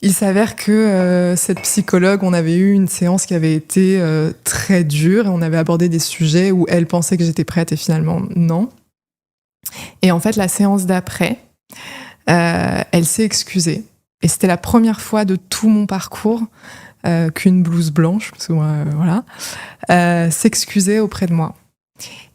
Il s'avère que cette psychologue, on avait eu une séance qui avait été très dure et on avait abordé des sujets où elle pensait que j'étais prête et finalement non. Et en fait, la séance d'après, elle s'est excusée. Et c'était la première fois de tout mon parcours qu'une blouse blanche, parce que voilà, s'excusait auprès de moi.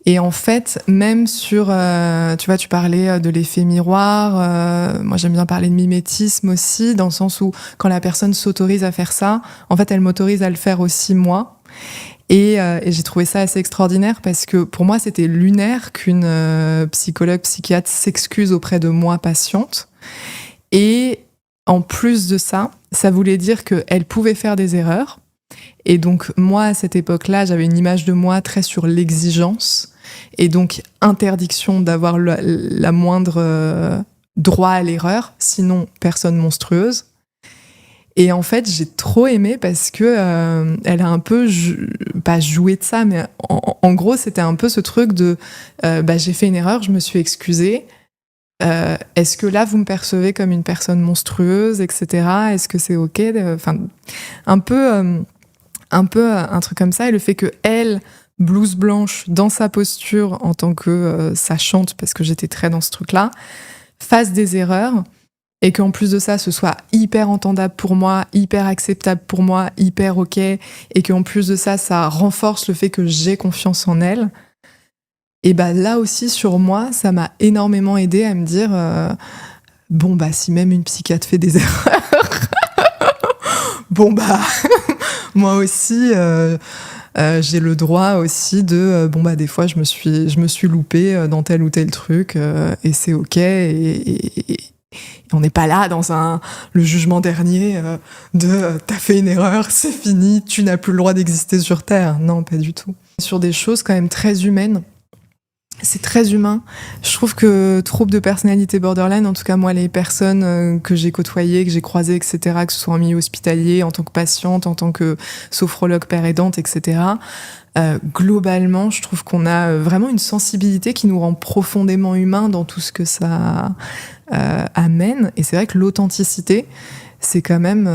Et en fait, même sur, tu vois, tu parlais de l'effet miroir. Moi, j'aime bien parler de mimétisme aussi, dans le sens où quand la personne s'autorise à faire ça, en fait, elle m'autorise à le faire aussi moi. Et j'ai trouvé ça assez extraordinaire parce que pour moi, c'était lunaire qu'une psychologue, psychiatre s'excuse auprès de moi, patiente. Et en plus de ça, ça voulait dire qu'elle pouvait faire des erreurs. Et donc, moi, à cette époque-là, j'avais une image de moi très sur l'exigence. Et donc, interdiction d'avoir la moindre droit à l'erreur, sinon personne monstrueuse. Et en fait, j'ai trop aimé parce que elle a un peu, pas joué de ça, mais en gros, c'était un peu ce truc de j'ai fait une erreur, je me suis excusée. Est-ce que là, vous me percevez comme une personne monstrueuse, etc. Est-ce que c'est OK? Enfin, un peu un truc comme ça. Et le fait que elle, blouse blanche, dans sa posture en tant que sachante, parce que j'étais très dans ce truc-là, fasse des erreurs et qu'en plus de ça, ce soit hyper entendable pour moi, hyper acceptable pour moi, hyper OK, et qu'en plus de ça, ça renforce le fait que j'ai confiance en elle. Et bah là aussi, sur moi, ça m'a énormément aidé à me dire bon, bah, si même une psychiatre fait des erreurs, bon, bah, moi aussi, j'ai le droit aussi de bon, bah, des fois, je me suis loupée dans tel ou tel truc, et c'est OK. Et on n'est pas là dans le jugement dernier de t'as fait une erreur, c'est fini, tu n'as plus le droit d'exister sur Terre. Non, pas du tout. Sur des choses quand même très humaines. C'est très humain. Je trouve que troubles de personnalité borderline, en tout cas moi, les personnes que j'ai côtoyées, que j'ai croisées, etc., que ce soit en milieu hospitalier, en tant que patiente, en tant que sophrologue père aidante, etc., globalement, je trouve qu'on a vraiment une sensibilité qui nous rend profondément humains dans tout ce que ça amène. Et c'est vrai que l'authenticité, c'est quand même,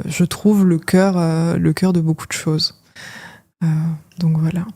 je trouve, le cœur de beaucoup de choses. Donc voilà.